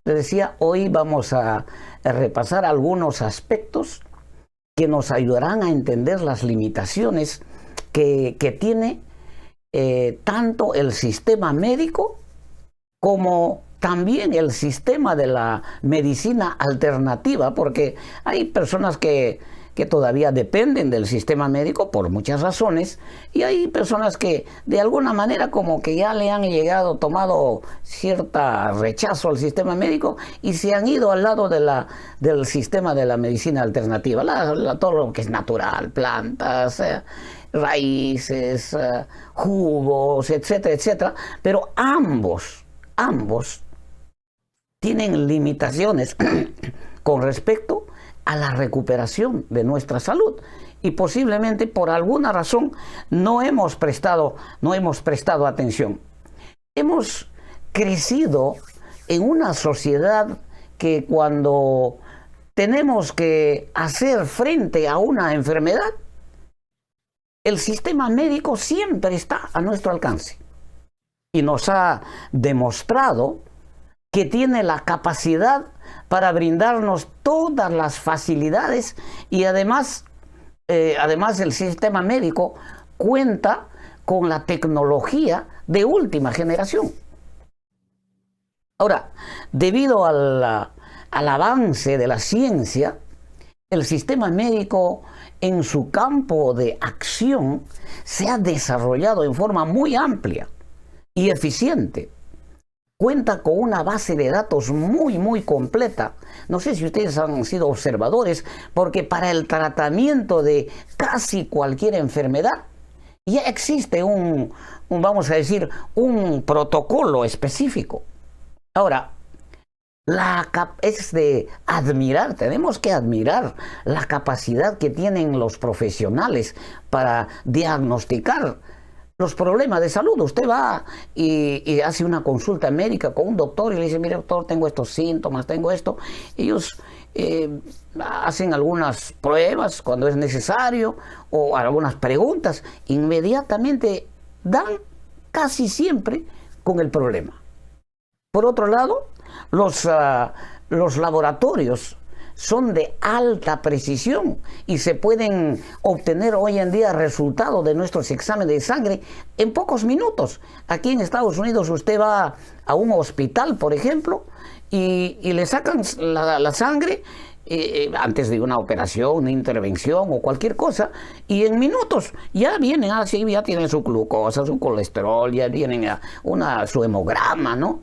Les decía, hoy vamos a repasar algunos aspectos que nos ayudarán a entender las limitaciones que tiene tanto el sistema médico como también el sistema de la medicina alternativa, porque hay personas que todavía dependen del sistema médico por muchas razones, y hay personas que de alguna manera como que ya le han tomado cierta rechazo al sistema médico y se han ido al lado del sistema de la medicina alternativa, todo lo que es natural, plantas, raíces, jugos, etcétera, etcétera, pero ambos tienen limitaciones con respecto a la recuperación de nuestra salud, y posiblemente por alguna razón no hemos prestado atención. Hemos crecido en una sociedad que cuando tenemos que hacer frente a una enfermedad, el sistema médico siempre está a nuestro alcance y nos ha demostrado que tiene la capacidad para brindarnos todas las facilidades, y además el sistema médico cuenta con la tecnología de última generación. Ahora, debido al avance de la ciencia, el sistema médico en su campo de acción se ha desarrollado en forma muy amplia y eficiente. Cuenta con una base de datos muy completa. No sé si ustedes han sido observadores, porque para el tratamiento de casi cualquier enfermedad ya existe vamos a decir, un protocolo específico. Ahora, es de admirar, tenemos que admirar la capacidad que tienen los profesionales para diagnosticar los problemas de salud. Usted va y hace una consulta médica con un doctor y le dice: mire, doctor, tengo estos síntomas, tengo esto. Ellos hacen algunas pruebas cuando es necesario o algunas preguntas. Inmediatamente dan casi siempre con el problema. Por otro lado, los laboratorios son de alta precisión y se pueden obtener hoy en día resultados de nuestros exámenes de sangre en pocos minutos. Aquí en Estados Unidos usted va a un hospital, por ejemplo, y le sacan la sangre antes de una operación, una intervención o cualquier cosa, y en minutos ya vienen así, ya tienen su glucosa, su colesterol, ya vienen su hemograma, ¿no?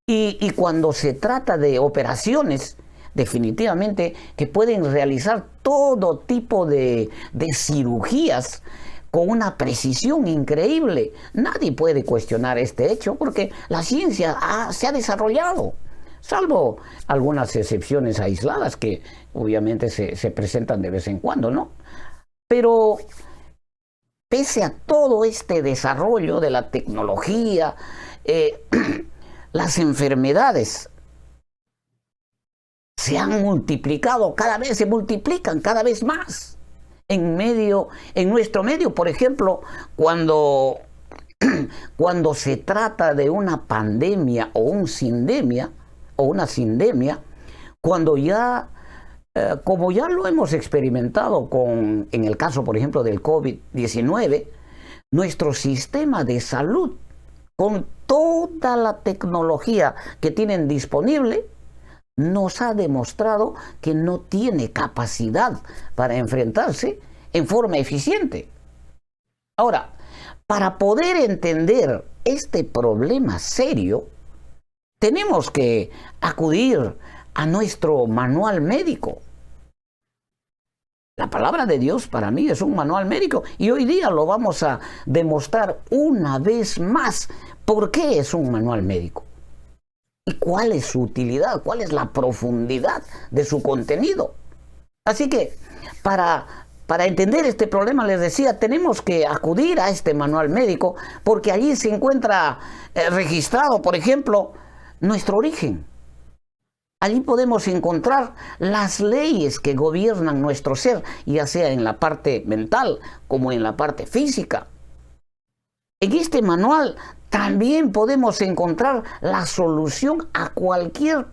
Y cuando se trata de operaciones, definitivamente que pueden realizar todo tipo de cirugías con una precisión increíble. Nadie puede cuestionar este hecho porque la ciencia se ha desarrollado, salvo algunas excepciones aisladas que obviamente se presentan de vez en cuando, ¿no? Pero pese a todo este desarrollo de la tecnología, las enfermedades se han multiplicado, se multiplican cada vez más. En nuestro medio, por ejemplo, cuando se trata de una pandemia o una sindemia, cuando como ya lo hemos experimentado en el caso, por ejemplo, del COVID-19, nuestro sistema de salud, con toda la tecnología que tienen disponible, nos ha demostrado que no tiene capacidad para enfrentarse en forma eficiente. Ahora, para poder entender este problema serio, tenemos que acudir a nuestro manual médico. La palabra de Dios para mí es un manual médico, y hoy día lo vamos a demostrar una vez más por qué es un manual médico. ¿Y cuál es su utilidad? ¿Cuál es la profundidad de su contenido? Así que, para entender este problema, les decía, tenemos que acudir a este manual médico, porque allí se encuentra registrado, por ejemplo, nuestro origen. Allí podemos encontrar las leyes que gobiernan nuestro ser, ya sea en la parte mental como en la parte física. En este manual también podemos encontrar la solución a cualquier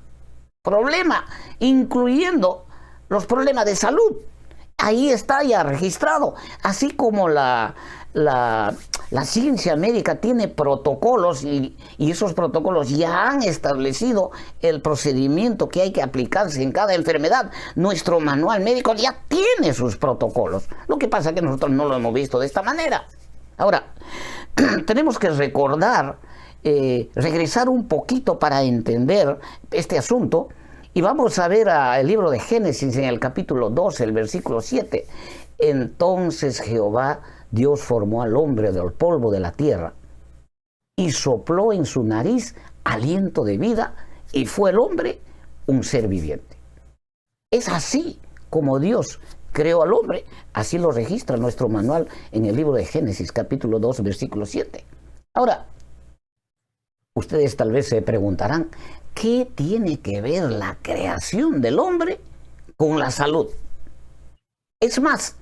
problema, incluyendo los problemas de salud. Ahí está ya registrado, así como la ciencia médica tiene protocolos y esos protocolos ya han establecido el procedimiento que hay que aplicarse en cada enfermedad. Nuestro manual médico ya tiene sus protocolos. Lo que pasa es que nosotros no lo hemos visto de esta manera. Ahora, tenemos que recordar, regresar un poquito para entender este asunto. Y vamos a ver el libro de Génesis en el capítulo 12, el versículo 7. Entonces Jehová Dios formó al hombre del polvo de la tierra y sopló en su nariz aliento de vida y fue el hombre un ser viviente. Es así como Dios creó al hombre, así lo registra nuestro manual en el libro de Génesis capítulo 2, versículo 7. Ahora, ustedes tal vez se preguntarán, ¿qué tiene que ver la creación del hombre con la salud? Es más,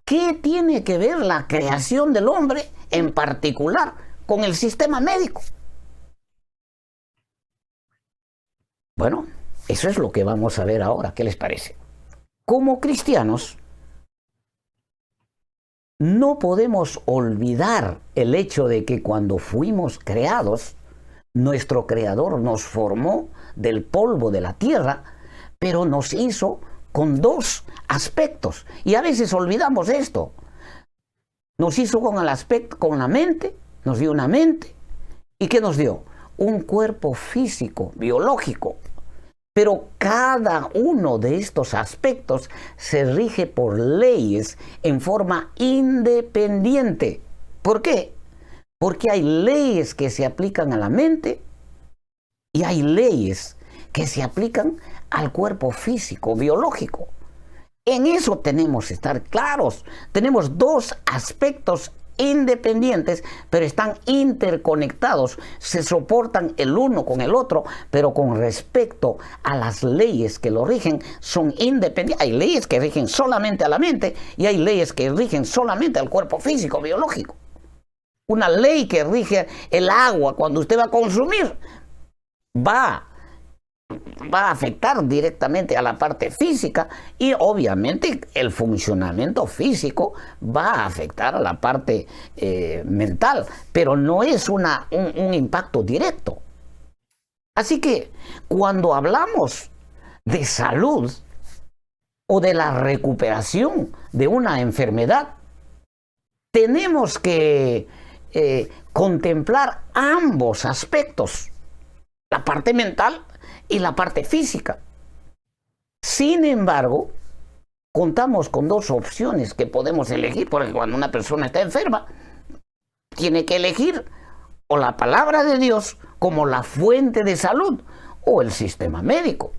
¿qué tiene que ver la creación del hombre en particular con el sistema médico? Bueno, eso es lo que vamos a ver ahora. ¿Qué les parece? Como cristianos, no podemos olvidar el hecho de que cuando fuimos creados, nuestro Creador nos formó del polvo de la tierra, pero nos hizo con dos aspectos. Y a veces olvidamos esto. Nos hizo con el aspecto, con la mente, nos dio una mente. ¿Y qué nos dio? Un cuerpo físico, biológico. Pero cada uno de estos aspectos se rige por leyes en forma independiente. ¿Por qué? Porque hay leyes que se aplican a la mente y hay leyes que se aplican al cuerpo físico, biológico. En eso tenemos que estar claros. Tenemos dos aspectos independientes, pero están interconectados. Se soportan el uno con el otro, pero con respecto a las leyes que lo rigen, son independientes. Hay leyes que rigen solamente a la mente y hay leyes que rigen solamente al cuerpo físico, biológico. Una ley que rige el agua cuando usted va a consumir va a afectar directamente a la parte física y obviamente el funcionamiento físico va a afectar a la parte mental, pero no es un impacto directo. Así que cuando hablamos de salud o de la recuperación de una enfermedad, tenemos que contemplar ambos aspectos, la parte mental y la parte física. Sin embargo, contamos con dos opciones que podemos elegir, porque cuando una persona está enferma, tiene que elegir o la palabra de Dios como la fuente de salud o el sistema médico.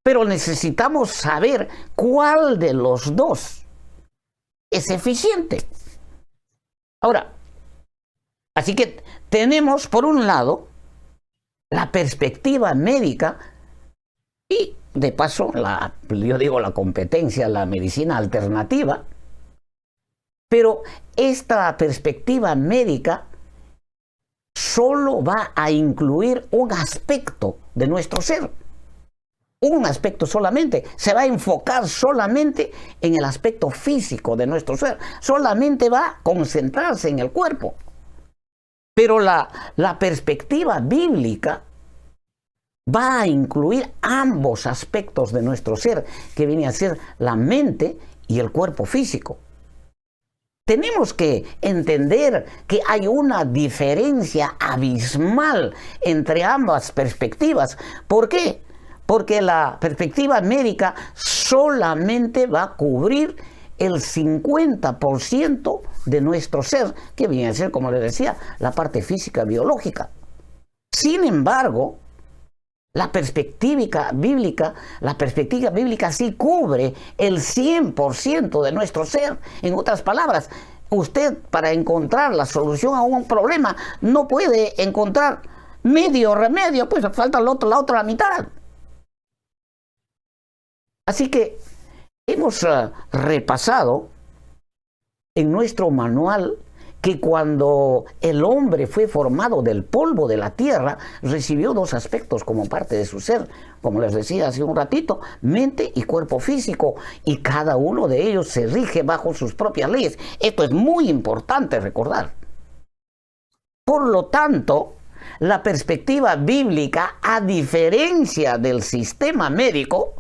Pero necesitamos saber cuál de los dos es eficiente. Ahora, así que tenemos por un lado la perspectiva médica y de paso la competencia, la medicina alternativa, pero esta perspectiva médica solo va a incluir un aspecto de nuestro ser. Un aspecto solamente, se va a enfocar solamente en el aspecto físico de nuestro ser, solamente va a concentrarse en el cuerpo. Pero la perspectiva bíblica va a incluir ambos aspectos de nuestro ser, que viene a ser la mente y el cuerpo físico. Tenemos que entender que hay una diferencia abismal entre ambas perspectivas. ¿Por qué? Porque la perspectiva médica solamente va a cubrir el 50% de nuestro ser, que viene a ser, como les decía, la parte física biológica. Sin embargo, la perspectiva bíblica sí cubre el 100% de nuestro ser. En otras palabras, usted para encontrar la solución a un problema no puede encontrar medio remedio, pues falta la otra mitad. Así que hemos repasado en nuestro manual que cuando el hombre fue formado del polvo de la tierra, recibió dos aspectos como parte de su ser, como les decía hace un ratito, mente y cuerpo físico, y cada uno de ellos se rige bajo sus propias leyes. Esto es muy importante recordar. Por lo tanto, la perspectiva bíblica, a diferencia del sistema médico,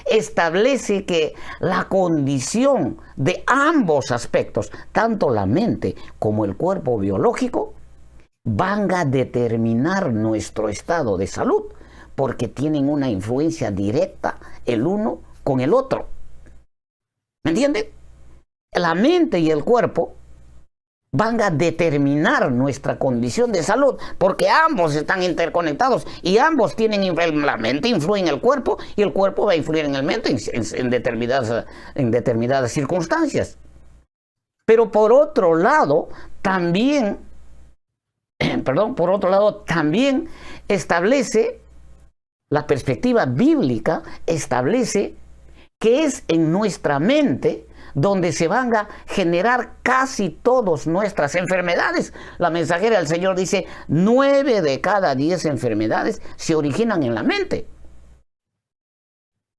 establece que la condición de ambos aspectos, tanto la mente como el cuerpo biológico, van a determinar nuestro estado de salud, porque tienen una influencia directa el uno con el otro. ¿Me entienden? La mente y el cuerpo van a determinar nuestra condición de salud, porque ambos están interconectados y ambos tienen, la mente influye en el cuerpo y el cuerpo va a influir en el mente en determinadas circunstancias. Pero por otro lado, también establece, la perspectiva bíblica establece que es en nuestra mente donde se van a generar casi todas nuestras enfermedades. La mensajera del Señor dice, 9 de cada 10 enfermedades se originan en la mente.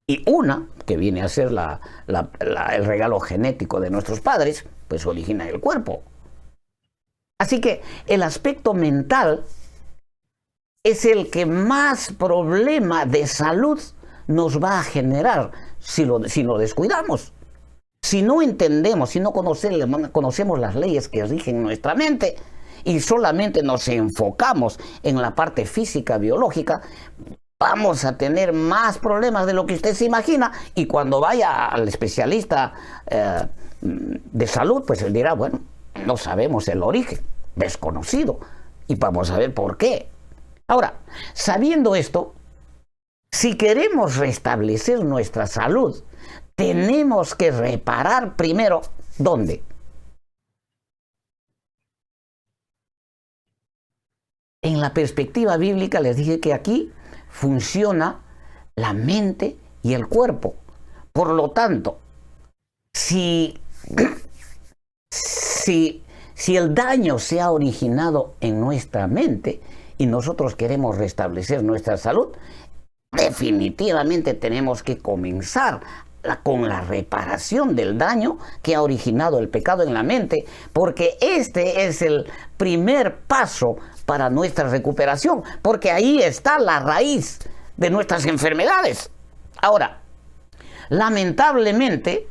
Y una, que viene a ser el regalo genético de nuestros padres, pues origina en el cuerpo. Así que el aspecto mental es el que más problema de salud nos va a generar si lo descuidamos. Si no entendemos, si no conocemos las leyes que rigen nuestra mente y solamente nos enfocamos en la parte física, biológica, vamos a tener más problemas de lo que usted se imagina. Y cuando vaya al especialista de salud, pues él dirá, bueno, no sabemos el origen, desconocido, y vamos a ver por qué. Ahora, sabiendo esto, si queremos restablecer nuestra salud, tenemos que reparar primero, ¿dónde? En la perspectiva bíblica les dije que aquí funciona la mente y el cuerpo. Por lo tanto, si el daño se ha originado en nuestra mente y nosotros queremos restablecer nuestra salud, definitivamente tenemos que comenzar con la reparación del daño que ha originado el pecado en la mente, porque este es el primer paso para nuestra recuperación, porque ahí está la raíz de nuestras enfermedades. Ahora, lamentablemente,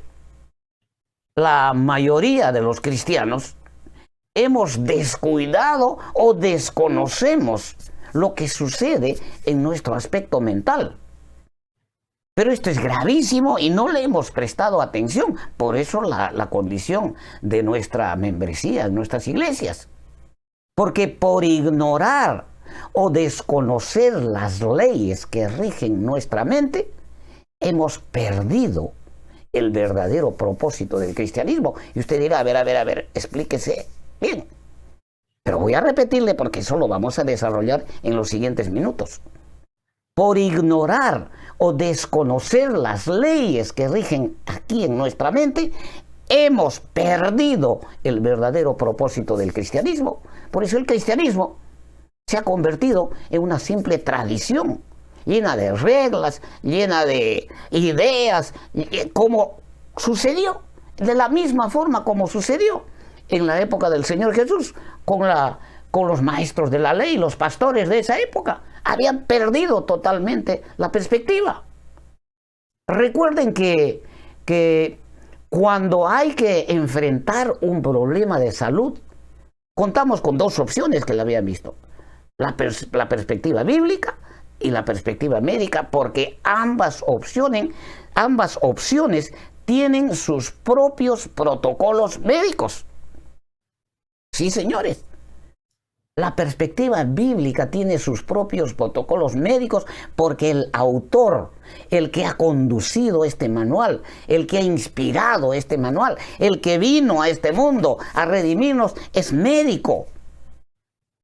la mayoría de los cristianos hemos descuidado o desconocemos lo que sucede en nuestro aspecto mental. Pero esto es gravísimo y no le hemos prestado atención. Por eso la condición de nuestra membresía en nuestras iglesias. Porque por ignorar o desconocer las leyes que rigen nuestra mente, hemos perdido el verdadero propósito del cristianismo. Y usted dirá, a ver, explíquese bien. Pero voy a repetirle porque eso lo vamos a desarrollar en los siguientes minutos. Por ignorar o desconocer las leyes que rigen aquí en nuestra mente, hemos perdido el verdadero propósito del cristianismo. Por eso el cristianismo se ha convertido en una simple tradición, llena de reglas, llena de ideas, como sucedió, de la misma forma como sucedió en la época del Señor Jesús, con los maestros de la ley, los pastores de esa época. Habían perdido totalmente la perspectiva. Recuerden que cuando hay que enfrentar un problema de salud, contamos con dos opciones que le habían visto. La perspectiva bíblica y la perspectiva médica, porque ambas opciones tienen sus propios protocolos médicos. Sí, señores. La perspectiva bíblica tiene sus propios protocolos médicos porque el autor, el que ha conducido este manual, el que ha inspirado este manual, el que vino a este mundo a redimirnos, es médico.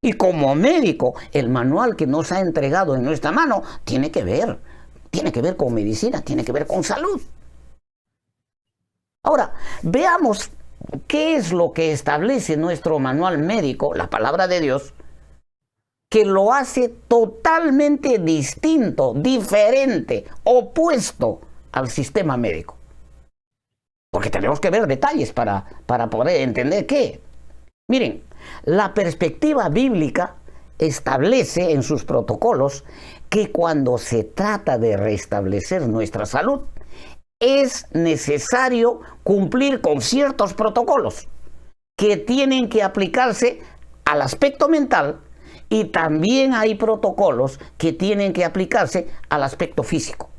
Y como médico, el manual que nos ha entregado en nuestra mano tiene que ver con medicina, tiene que ver con salud. Ahora, veamos ¿qué es lo que establece nuestro manual médico, la palabra de Dios, que lo hace totalmente distinto, diferente, opuesto al sistema médico? Porque tenemos que ver detalles para poder entender qué. Miren, la perspectiva bíblica establece en sus protocolos que cuando se trata de restablecer nuestra salud, es necesario cumplir con ciertos protocolos que tienen que aplicarse al aspecto mental, y también hay protocolos que tienen que aplicarse al aspecto físico.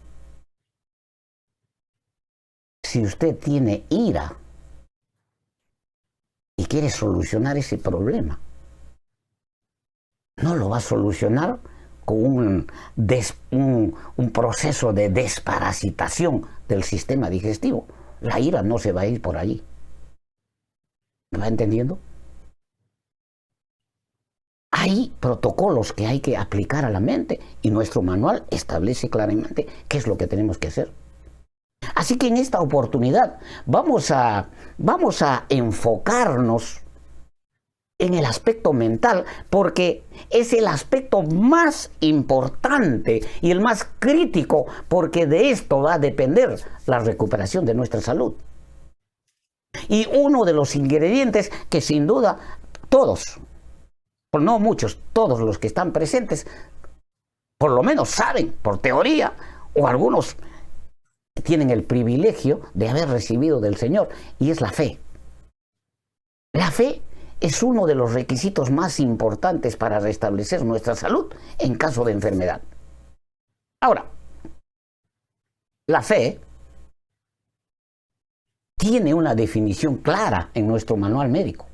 Si usted tiene ira y quiere solucionar ese problema, no lo va a solucionar con un proceso de desparasitación del sistema digestivo. La ira no se va a ir por allí. ¿Me va entendiendo? Hay protocolos que hay que aplicar a la mente y nuestro manual establece claramente qué es lo que tenemos que hacer. Así que en esta oportunidad vamos a enfocarnos en el aspecto mental, porque es el aspecto más importante y el más crítico, porque de esto va a depender la recuperación de nuestra salud. Y uno de los ingredientes que sin duda todos, no muchos, todos los que están presentes, por lo menos saben, por teoría, o algunos tienen el privilegio de haber recibido del Señor, y es la fe. La fe es uno de los requisitos más importantes para restablecer nuestra salud en caso de enfermedad. Ahora, la fe tiene una definición clara en nuestro manual médico.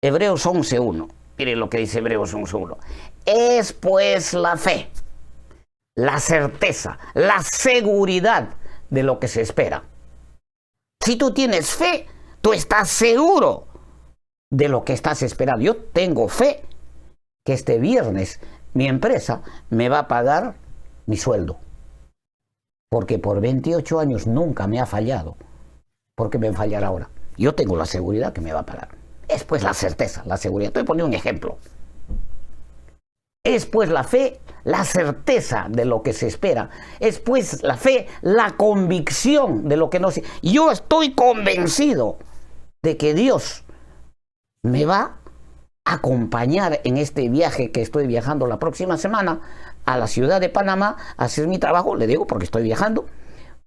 Hebreos 11.1. Miren lo que dice Hebreos 11.1. Es pues la fe, la certeza, la seguridad de lo que se espera. Si tú tienes fe, tú estás seguro de lo que estás esperando. Yo tengo fe que este viernes mi empresa me va a pagar mi sueldo, porque por 28 años nunca me ha fallado. ¿Por qué me fallará ahora? Yo tengo la seguridad que me va a pagar. Es pues la certeza, la seguridad. Estoy poniendo un ejemplo. Es pues la fe, la certeza de lo que se espera. Es pues la fe, la convicción de lo que no se... Yo estoy convencido de que Dios me va a acompañar en este viaje que estoy viajando la próxima semana a la ciudad de Panamá a hacer mi trabajo. Le digo porque estoy viajando,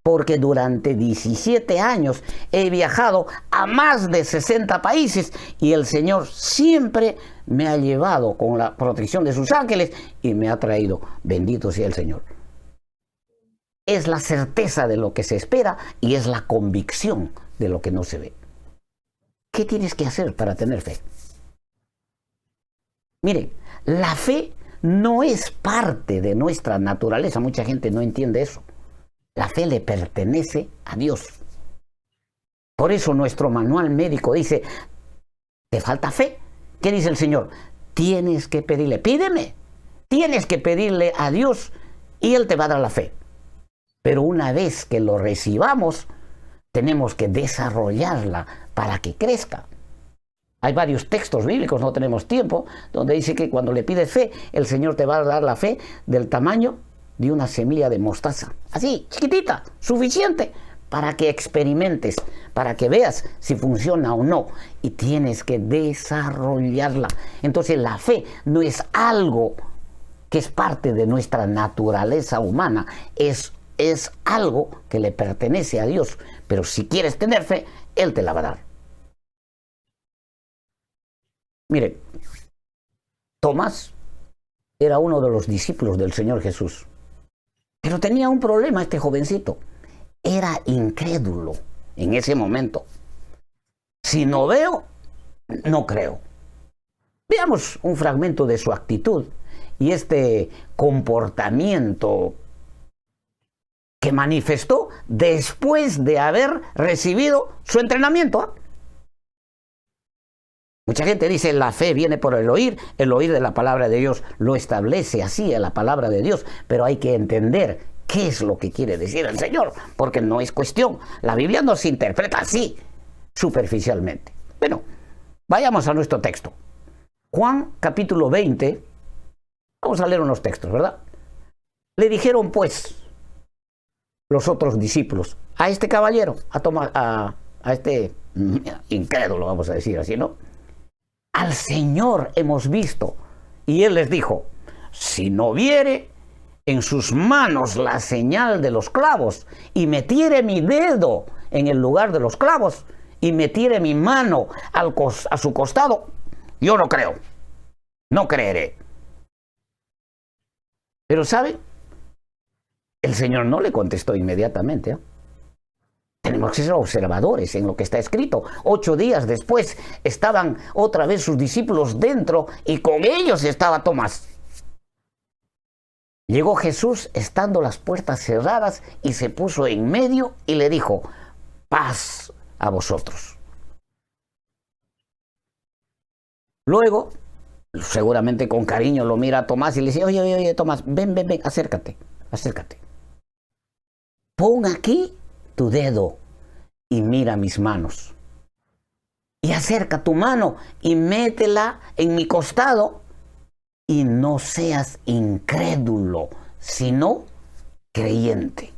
porque durante 17 años he viajado a más de 60 países y el Señor siempre me ha llevado con la protección de sus ángeles y me ha traído. Bendito sea el Señor. Es la certeza de lo que se espera y es la convicción de lo que no se ve. ¿Qué tienes que hacer para tener fe? Mire, la fe no es parte de nuestra naturaleza. Mucha gente no entiende eso. La fe le pertenece a Dios. Por eso nuestro manual médico dice, ¿te falta fe? ¿Qué dice el Señor? Tienes que pedirle, pídeme. Tienes que pedirle a Dios y Él te va a dar la fe. Pero una vez que lo recibamos, tenemos que desarrollarla para que crezca. Hay varios textos bíblicos, no tenemos tiempo, donde dice que cuando le pides fe, el Señor te va a dar la fe del tamaño de una semilla de mostaza. Así, chiquitita, suficiente para que experimentes, para que veas si funciona o no. Y tienes que desarrollarla. Entonces la fe no es algo que es parte de nuestra naturaleza humana, es algo que le pertenece a Dios. Pero si quieres tener fe, Él te la va a dar. Mire, Tomás era uno de los discípulos del Señor Jesús. Pero tenía un problema este jovencito. Era incrédulo en ese momento. Si no veo, no creo. Veamos un fragmento de su actitud y este comportamiento que manifestó después de haber recibido su entrenamiento. Mucha gente dice, la fe viene por el oír de la palabra de Dios. Lo establece así en la palabra de Dios, pero hay que entender qué es lo que quiere decir el Señor, porque no es cuestión. La Biblia no se interpreta así. superficialmente. Bueno, vayamos a nuestro texto. Juan capítulo 20, vamos a leer unos textos, ¿verdad? Le dijeron pues los otros discípulos a este caballero, a este incrédulo, vamos a decir así, ¿no? Al Señor hemos visto. Y él les dijo, si no viere en sus manos la señal de los clavos, y metiere mi dedo en el lugar de los clavos, y metiere mi mano a su costado, yo no creo, no creeré. Pero ¿saben? El Señor no le contestó inmediatamente, ¿eh? Tenemos que ser observadores en lo que está escrito. 8 días después estaban otra vez sus discípulos dentro y con ellos estaba Tomás. Llegó Jesús estando las puertas cerradas y se puso en medio y le dijo, paz a vosotros. Luego, seguramente con cariño lo mira a Tomás y le dice, oye, Tomás, ven, acércate. Pon aquí tu dedo y mira mis manos. Y acerca tu mano y métela en mi costado y no seas incrédulo, sino creyente.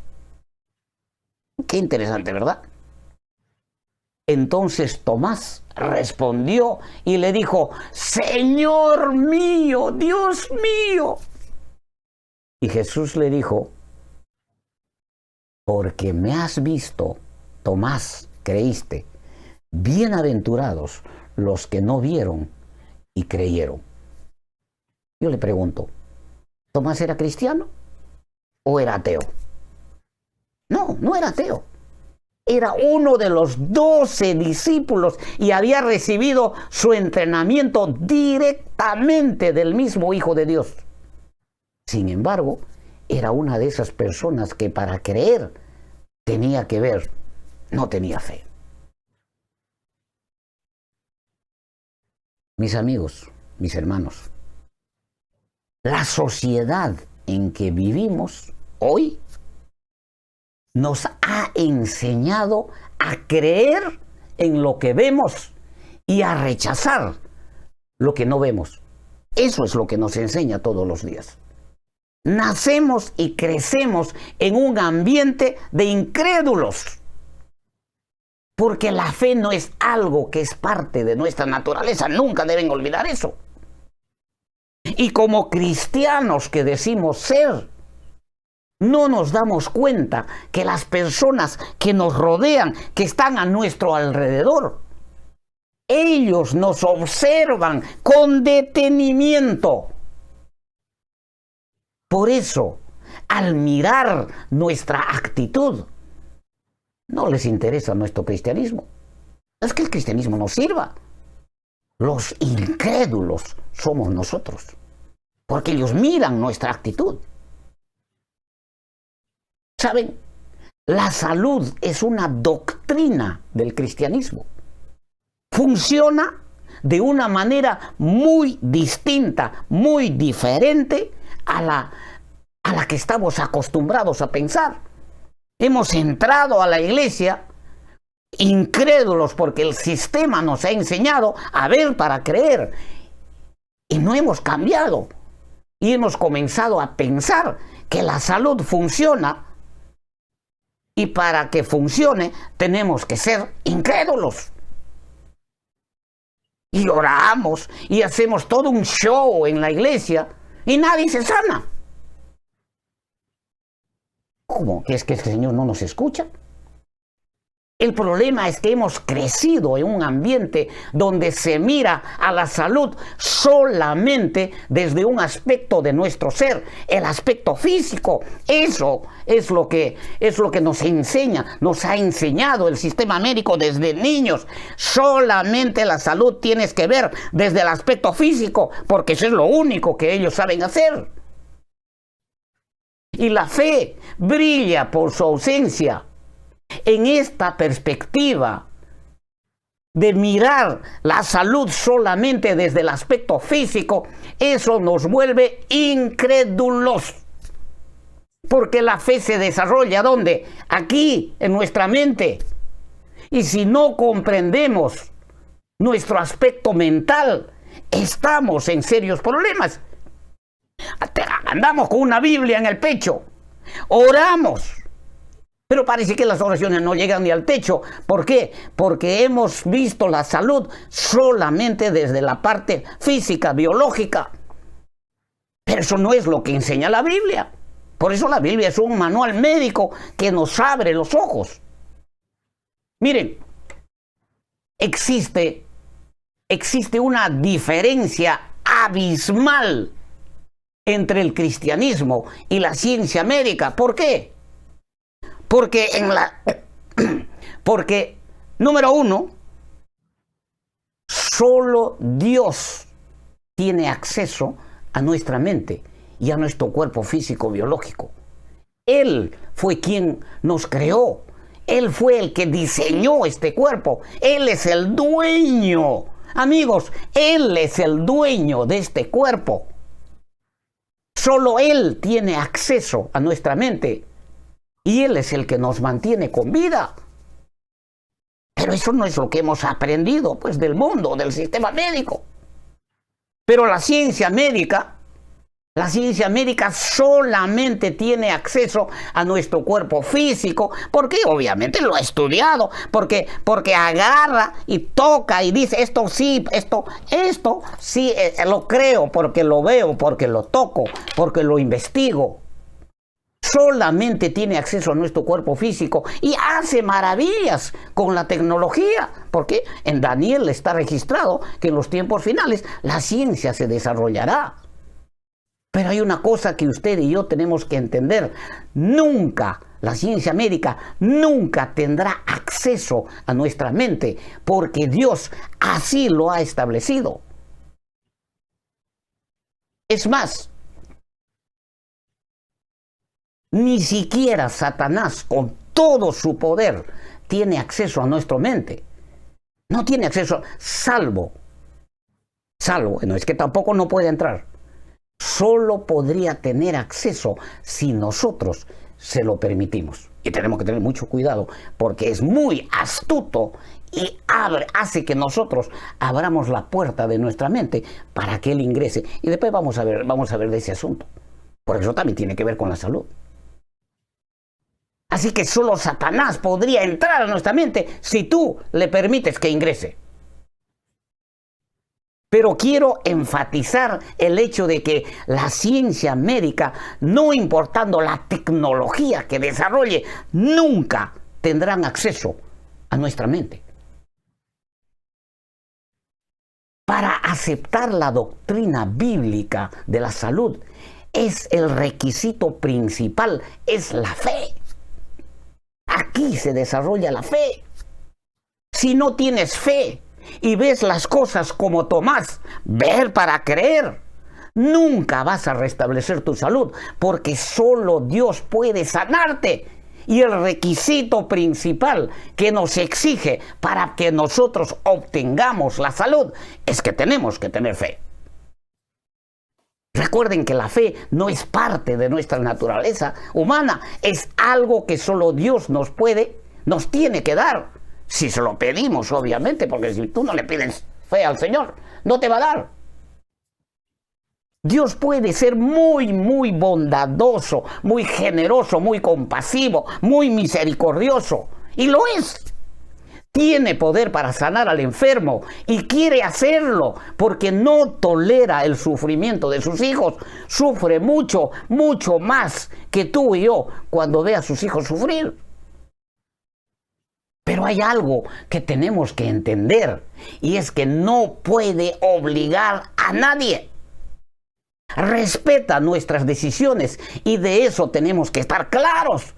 Qué interesante, ¿verdad? Entonces Tomás respondió y le dijo, Señor mío, Dios mío. Y Jesús le dijo, porque me has visto, Tomás, creíste. Bienaventurados los que no vieron y creyeron. Yo le pregunto, ¿Tomás era cristiano o era ateo? No era ateo. Era uno de los 12 discípulos y había recibido su entrenamiento directamente del mismo Hijo de Dios. Sin embargo, era una de esas personas que para creer tenía que ver, no tenía fe. Mis amigos, mis hermanos, la sociedad en que vivimos hoy nos ha enseñado a creer en lo que vemos y a rechazar lo que no vemos. Eso es lo que nos enseña todos los días. Nacemos y crecemos en un ambiente de incrédulos, porque la fe no es algo que es parte de nuestra naturaleza. Nunca deben olvidar eso. Y como cristianos que decimos ser, no nos damos cuenta que las personas que nos rodean, que están a nuestro alrededor, ellos nos observan con detenimiento. Por eso, al mirar nuestra actitud, no les interesa nuestro cristianismo. Es que el cristianismo no sirva. Los incrédulos somos nosotros, porque ellos miran nuestra actitud. ¿Saben? La salud es una doctrina del cristianismo. Funciona de una manera muy distinta, muy diferente a la que estamos acostumbrados a pensar. Hemos entrado a la iglesia incrédulos porque el sistema nos ha enseñado a ver para creer. Y no hemos cambiado. Y hemos comenzado a pensar que la salud funciona. Y para que funcione tenemos que ser incrédulos. Y oramos y hacemos todo un show en la iglesia y nadie se sana. ¿Cómo? ¿Es que el Señor no nos escucha? El problema es que hemos crecido en un ambiente donde se mira a la salud solamente desde un aspecto de nuestro ser, el aspecto físico. Eso es lo que nos ha enseñado el sistema médico desde niños. Solamente la salud tienes que ver desde el aspecto físico, porque eso es lo único que ellos saben hacer. Y la fe brilla por su ausencia. En esta perspectiva de mirar la salud solamente desde el aspecto físico, eso nos vuelve incrédulos. Porque la fe se desarrolla ¿dónde? Aquí, en nuestra mente. Y si no comprendemos nuestro aspecto mental, estamos en serios problemas. Andamos con una Biblia en el pecho, oramos, pero parece que las oraciones no llegan ni al techo. ¿Por qué? Porque hemos visto la salud solamente desde la parte física, biológica. Pero eso no es lo que enseña la Biblia. Por eso la Biblia es un manual médico que nos abre los ojos. Miren, existe una diferencia abismal entre el cristianismo y la ciencia médica. ¿Por qué? Porque, número uno, solo Dios tiene acceso a nuestra mente y a nuestro cuerpo físico biológico. Él fue quien nos creó. Él fue el que diseñó este cuerpo. Él es el dueño. Amigos, Él es el dueño de este cuerpo. Solo Él tiene acceso a nuestra mente. Y Él es el que nos mantiene con vida. Pero eso no es lo que hemos aprendido, pues, del mundo, del sistema médico. Pero la ciencia médica solamente tiene acceso a nuestro cuerpo físico, porque obviamente lo ha estudiado, porque agarra y toca y dice, esto sí, esto sí, lo creo, porque lo veo, porque lo toco, porque lo investigo. Solamente tiene acceso a nuestro cuerpo físico y hace maravillas con la tecnología, porque en Daniel está registrado que en los tiempos finales la ciencia se desarrollará. Pero hay una cosa que usted y yo tenemos que entender: nunca, la ciencia médica nunca tendrá acceso a nuestra mente, porque Dios así lo ha establecido. Es más, ni siquiera Satanás, con todo su poder, tiene acceso a nuestra mente. No tiene acceso, salvo, no es que tampoco no puede entrar. Solo podría tener acceso si nosotros se lo permitimos. Y tenemos que tener mucho cuidado, porque es muy astuto y hace que nosotros abramos la puerta de nuestra mente para que él ingrese. Y después vamos a ver de ese asunto. Por eso también tiene que ver con la salud. Así que solo Satanás podría entrar a nuestra mente si tú le permites que ingrese. Pero quiero enfatizar el hecho de que la ciencia médica, no importando la tecnología que desarrolle, nunca tendrán acceso a nuestra mente. Para aceptar la doctrina bíblica de la salud, es el requisito principal, es la fe. Aquí se desarrolla la fe. Si no tienes fe y ves las cosas como Tomás, ver para creer, nunca vas a restablecer tu salud, porque solo Dios puede sanarte. Y el requisito principal que nos exige para que nosotros obtengamos la salud es que tenemos que tener fe. Recuerden que la fe no es parte de nuestra naturaleza humana, es algo que solo Dios nos tiene que dar. Si se lo pedimos, obviamente, porque si tú no le pides fe al Señor, no te va a dar. Dios puede ser muy, muy bondadoso, muy generoso, muy compasivo, muy misericordioso. Y lo es. Tiene poder para sanar al enfermo y quiere hacerlo porque no tolera el sufrimiento de sus hijos. Sufre mucho, mucho más que tú y yo cuando ve a sus hijos sufrir. Pero hay algo que tenemos que entender, y es que no puede obligar a nadie. Respeta nuestras decisiones y de eso tenemos que estar claros.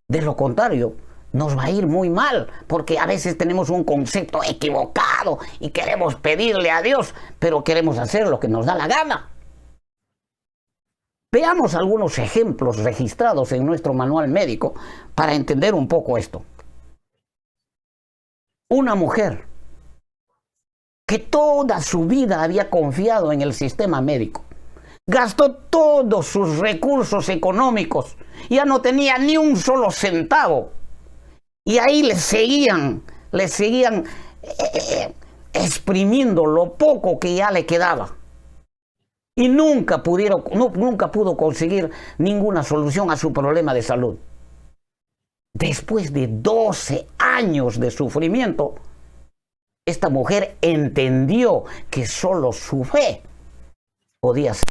De lo contrario, nos va a ir muy mal, porque a veces tenemos un concepto equivocado y queremos pedirle a Dios, pero queremos hacer lo que nos da la gana. Veamos algunos ejemplos registrados en nuestro manual médico para entender un poco esto. Una mujer que toda su vida había confiado en el sistema médico, gastó todos sus recursos económicos, ya no tenía ni un solo centavo, y ahí le seguían le seguían exprimiendo lo poco que ya le quedaba. Y nunca pudo conseguir ninguna solución a su problema de salud. Después de 12 años de sufrimiento, esta mujer entendió que solo su fe podía ser.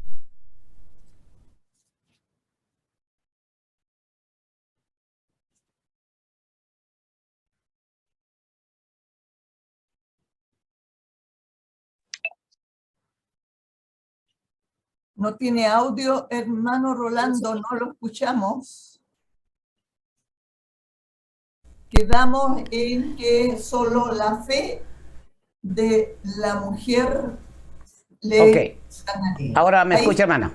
No tiene audio, hermano Rolando, no lo escuchamos. Quedamos en que solo la fe de la mujer le sanaría. Ahora me escucha, hermana.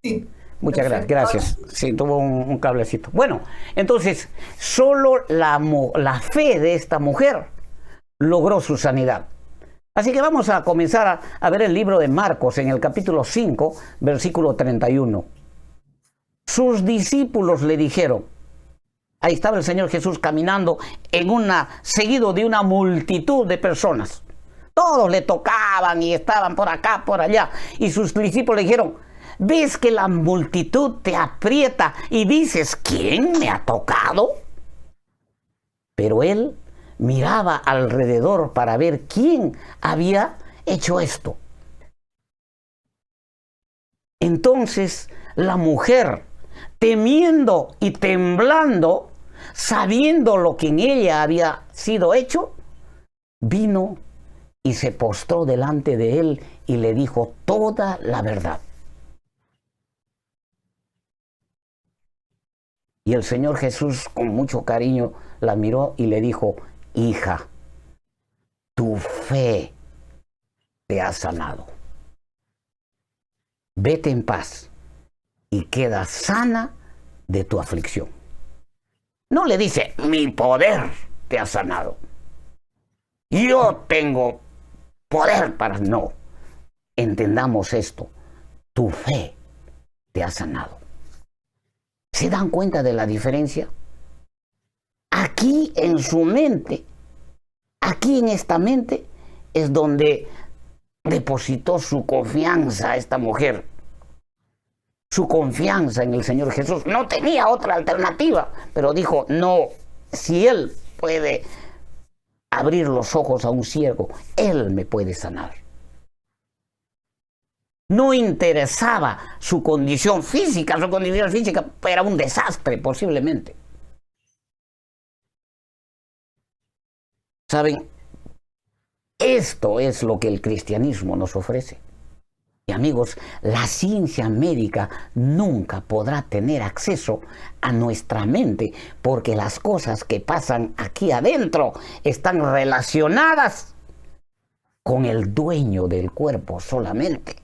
Sí. Muchas gracias. Sí, tuvo un cablecito. Bueno, entonces, solo la fe de esta mujer logró su sanidad. Así que vamos a comenzar a ver el libro de Marcos en el capítulo 5, versículo 31. Sus discípulos le dijeron, ahí estaba el Señor Jesús caminando seguido de una multitud de personas. Todos le tocaban y estaban por acá, por allá. Y sus discípulos le dijeron, ¿ves que la multitud te aprieta y dices, ¿quién me ha tocado? Pero él miraba alrededor para ver quién había hecho esto. Entonces la mujer, temiendo y temblando, sabiendo lo que en ella había sido hecho, vino y se postró delante de él y le dijo toda la verdad. Y el Señor Jesús, con mucho cariño, la miró y le dijo, hija, tu fe te ha sanado. Vete en paz y queda sana de tu aflicción. No le dice, mi poder te ha sanado. Yo tengo poder para... No. Entendamos esto. Tu fe te ha sanado. ¿Se dan cuenta de la diferencia? Aquí en su mente, aquí en esta mente, es donde depositó su confianza a esta mujer. Su confianza en el Señor Jesús. No tenía otra alternativa, pero dijo, no, si Él puede abrir los ojos a un ciego, Él me puede sanar. No interesaba su condición física era un desastre posiblemente. ¿Saben? Esto es lo que el cristianismo nos ofrece. Y amigos, la ciencia médica nunca podrá tener acceso a nuestra mente porque las cosas que pasan aquí adentro están relacionadas con el dueño del cuerpo solamente.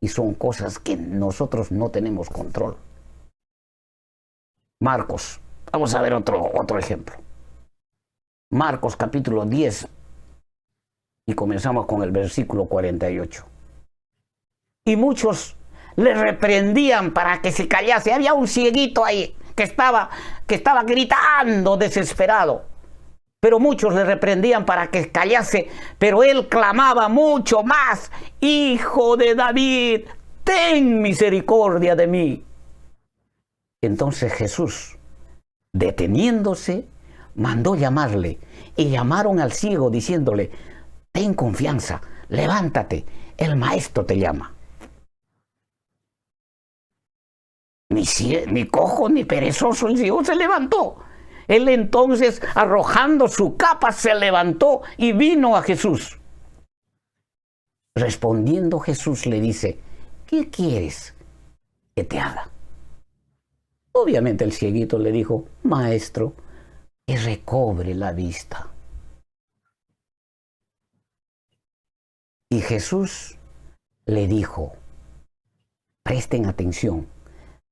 Y son cosas que nosotros no tenemos control. Marcos, vamos a ver otro ejemplo. Marcos capítulo 10 y comenzamos con el versículo 48. Y muchos le reprendían para que se callase. Había un cieguito ahí que estaba gritando desesperado. Pero muchos le reprendían para que callase, pero él clamaba mucho más, Hijo de David, ten misericordia de mí. Entonces Jesús, deteniéndose, mandó llamarle, y llamaron al ciego diciéndole, ten confianza, levántate, el maestro te llama. Ni cojo ni perezoso el ciego se levantó. Él entonces, arrojando su capa, se levantó y vino a Jesús. Respondiendo Jesús le dice, ¿qué quieres que te haga? Obviamente el cieguito le dijo, Maestro, que recobre la vista. Y Jesús le dijo, presten atención,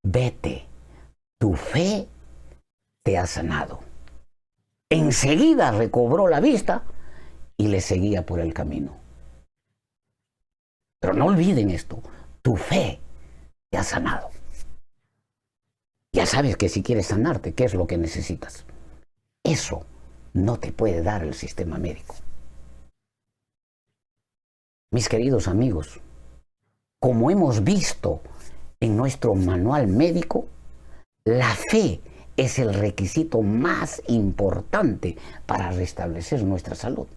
vete, tu fe te ha sanado. Enseguida recobró la vista y le seguía por el camino. Pero no olviden esto, tu fe te ha sanado. Ya sabes que si quieres sanarte, ¿qué es lo que necesitas? Eso no te puede dar el sistema médico. Mis queridos amigos, como hemos visto en nuestro manual médico, la fe es el requisito más importante para restablecer nuestra salud.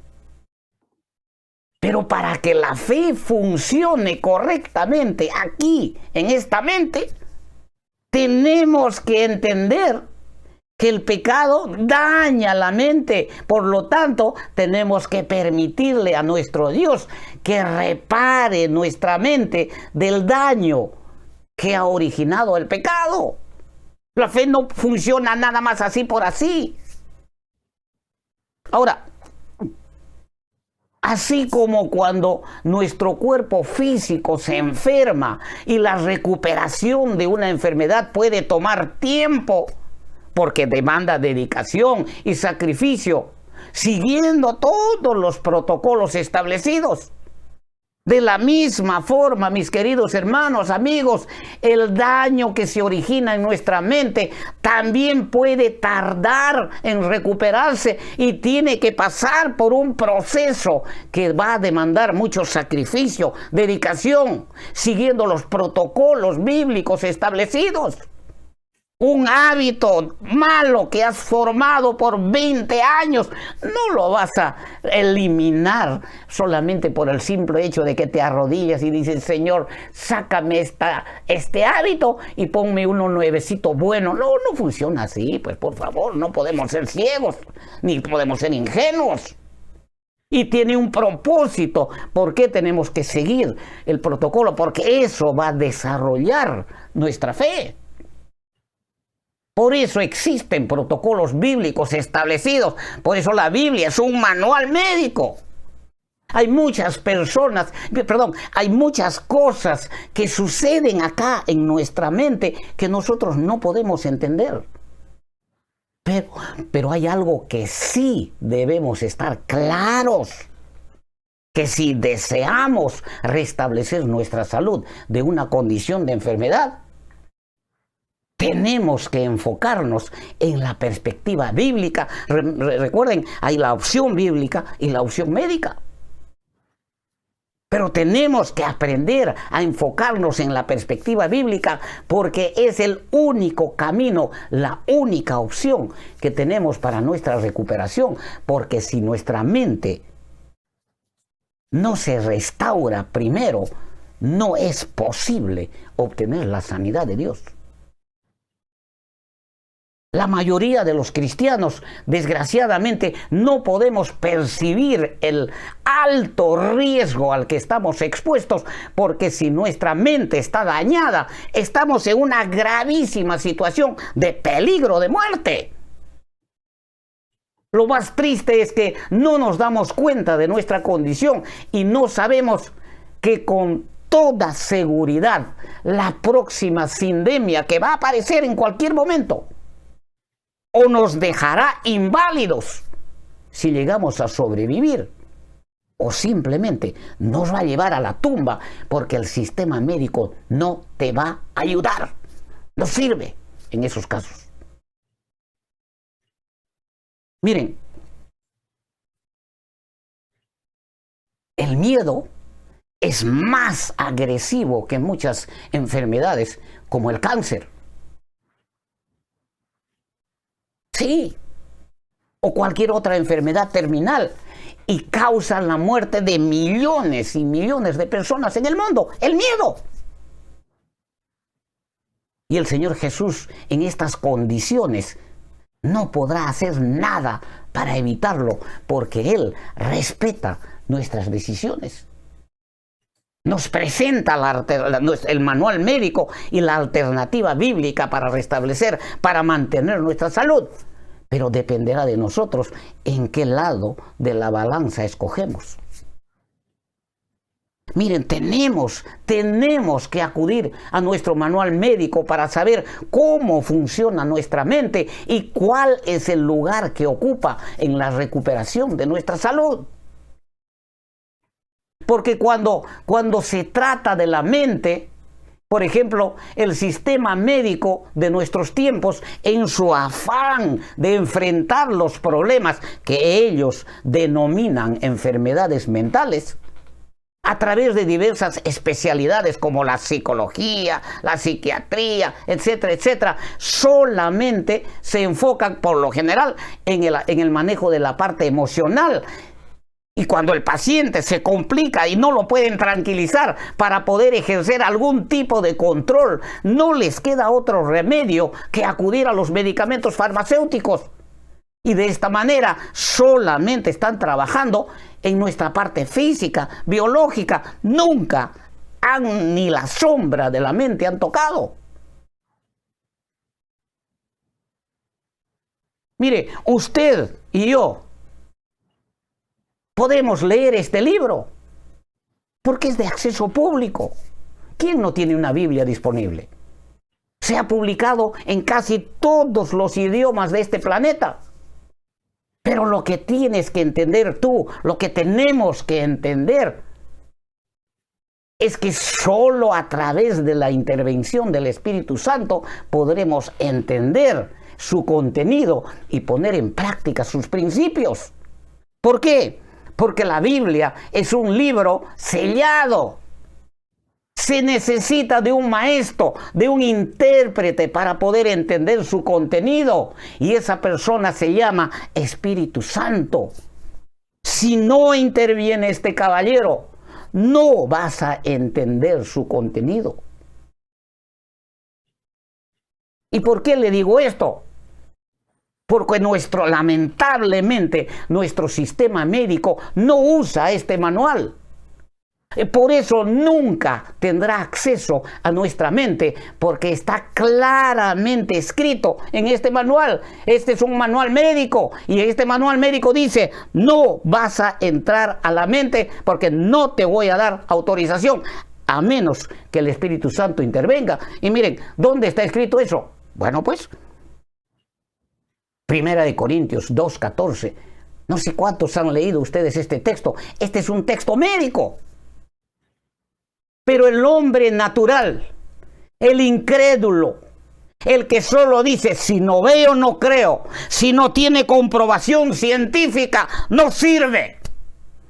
Pero para que la fe funcione correctamente aquí, en esta mente, tenemos que entender que el pecado daña la mente. Por lo tanto, tenemos que permitirle a nuestro Dios que repare nuestra mente del daño que ha originado el pecado. La fe no funciona nada más así por así. Ahora, así como cuando nuestro cuerpo físico se enferma y la recuperación de una enfermedad puede tomar tiempo, porque demanda dedicación y sacrificio, siguiendo todos los protocolos establecidos. De la misma forma, mis queridos hermanos, amigos, el daño que se origina en nuestra mente también puede tardar en recuperarse y tiene que pasar por un proceso que va a demandar mucho sacrificio, dedicación, siguiendo los protocolos bíblicos establecidos. Un hábito malo que has formado por 20 años, no lo vas a eliminar solamente por el simple hecho de que te arrodillas y dices, Señor, sácame este hábito y ponme uno nuevecito bueno. No funciona así, pues por favor, no podemos ser ciegos, ni podemos ser ingenuos. Y tiene un propósito. ¿Por qué tenemos que seguir el protocolo? Porque eso va a desarrollar nuestra fe. Por eso existen protocolos bíblicos establecidos. Por eso la Biblia es un manual médico. Hay muchas cosas que suceden acá en nuestra mente que nosotros no podemos entender. Pero hay algo que sí debemos estar claros. Que si deseamos restablecer nuestra salud de una condición de enfermedad, tenemos que enfocarnos en la perspectiva bíblica. Recuerden, hay la opción bíblica y la opción médica. Pero tenemos que aprender a enfocarnos en la perspectiva bíblica porque es el único camino, la única opción que tenemos para nuestra recuperación. Porque si nuestra mente no se restaura primero, no es posible obtener la sanidad de Dios. La mayoría de los cristianos, desgraciadamente, no podemos percibir el alto riesgo al que estamos expuestos, porque si nuestra mente está dañada, estamos en una gravísima situación de peligro de muerte. Lo más triste es que no nos damos cuenta de nuestra condición y no sabemos que con toda seguridad la próxima sindemia que va a aparecer en cualquier momento o nos dejará inválidos si llegamos a sobrevivir, o simplemente nos va a llevar a la tumba porque el sistema médico no te va a ayudar. No sirve en esos casos. Miren, el miedo es más agresivo que muchas enfermedades como el cáncer. Sí, o cualquier otra enfermedad terminal y causan la muerte de millones y millones de personas en el mundo. El miedo. Y el Señor Jesús en estas condiciones no podrá hacer nada para evitarlo porque Él respeta nuestras decisiones. Nos presenta el manual médico y la alternativa bíblica para restablecer, para mantener nuestra salud. Pero dependerá de nosotros en qué lado de la balanza escogemos. Miren, tenemos que acudir a nuestro manual médico para saber cómo funciona nuestra mente y cuál es el lugar que ocupa en la recuperación de nuestra salud. Porque cuando se trata de la mente, Por ejemplo, el sistema médico de nuestros tiempos, en su afán de enfrentar los problemas que ellos denominan enfermedades mentales, a través de diversas especialidades como la psicología, la psiquiatría, etcétera, etcétera, solamente se enfocan por lo general en el manejo de la parte emocional. Y cuando el paciente se complica y no lo pueden tranquilizar para poder ejercer algún tipo de control, no les queda otro remedio que acudir a los medicamentos farmacéuticos. Y de esta manera solamente están trabajando en nuestra parte física, biológica. Nunca ni la sombra de la mente han tocado. Mire, usted y yo podemos leer este libro porque es de acceso público. ¿Quién no tiene una Biblia disponible? Se ha publicado en casi todos los idiomas de este planeta. Pero lo que tienes que entender tú, lo que tenemos que entender, es que solo a través de la intervención del Espíritu Santo podremos entender su contenido y poner en práctica sus principios. ¿Por qué? Porque la Biblia es un libro sellado. Se necesita de un maestro, de un intérprete para poder entender su contenido. Y esa persona se llama Espíritu Santo. Si no interviene este caballero, no vas a entender su contenido. ¿Y por qué le digo esto? Porque lamentablemente, nuestro sistema médico no usa este manual. Por eso nunca tendrá acceso a nuestra mente, porque está claramente escrito en este manual. Este es un manual médico y este manual médico dice: no vas a entrar a la mente porque no te voy a dar autorización, a menos que el Espíritu Santo intervenga. Y miren, ¿dónde está escrito eso? Bueno, pues, 1 Corintios 2:14. No sé cuántos han leído ustedes este texto. Este es un texto médico. Pero el hombre natural, el incrédulo, el que solo dice: si no veo, no creo, si no tiene comprobación científica, no sirve.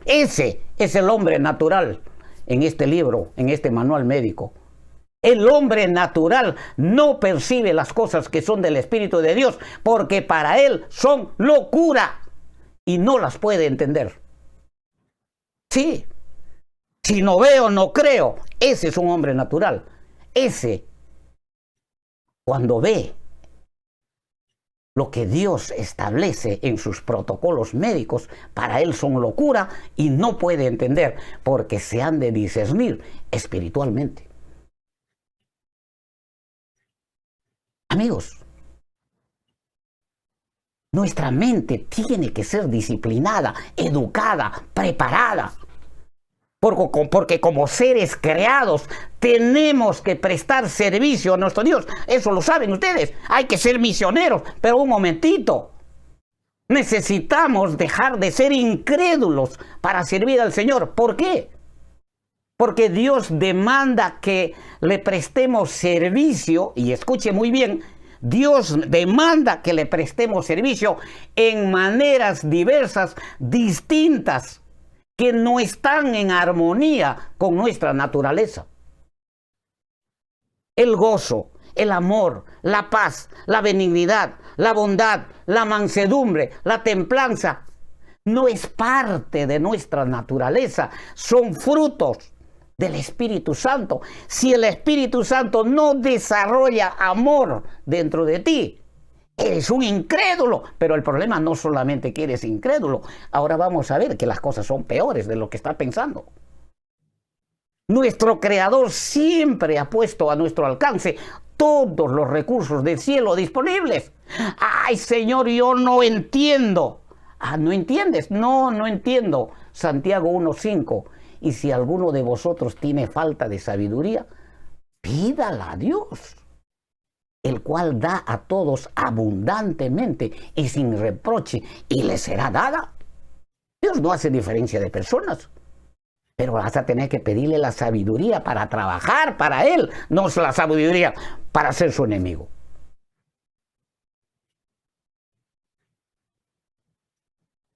Ese es el hombre natural en este libro, en este manual médico. El hombre natural no percibe las cosas que son del Espíritu de Dios, porque para él son locura y no las puede entender. Sí. Si no veo, no creo. Ese es un hombre natural. Ese, cuando ve lo que Dios establece en sus protocolos médicos, para él son locura y no puede entender, porque se han de discernir espiritualmente. Amigos, nuestra mente tiene que ser disciplinada, educada, preparada. Porque como seres creados tenemos que prestar servicio a nuestro Dios. Eso lo saben ustedes. Hay que ser misioneros. Pero un momentito. Necesitamos dejar de ser incrédulos para servir al Señor. ¿Por qué? Porque Dios demanda que le prestemos servicio. Y escuche muy bien. Dios demanda que le prestemos servicio en maneras diversas, distintas, que no están en armonía con nuestra naturaleza. El gozo, el amor, la paz, la benignidad, la bondad, la mansedumbre, la templanza, no es parte de nuestra naturaleza, son frutos del Espíritu Santo. Si el Espíritu Santo no desarrolla amor dentro de ti, eres un incrédulo. Pero el problema no solamente que eres incrédulo. Ahora vamos a ver que las cosas son peores de lo que está pensando. Nuestro Creador siempre ha puesto a nuestro alcance todos los recursos del cielo disponibles. Ay, Señor, yo no entiendo. ¿No entiendes? No entiendo. Santiago 1:5. Y si alguno de vosotros tiene falta de sabiduría, pídala a Dios, el cual da a todos abundantemente y sin reproche, y le será dada. Dios no hace diferencia de personas. Pero vas a tener que pedirle la sabiduría para trabajar para él, no la sabiduría para ser su enemigo.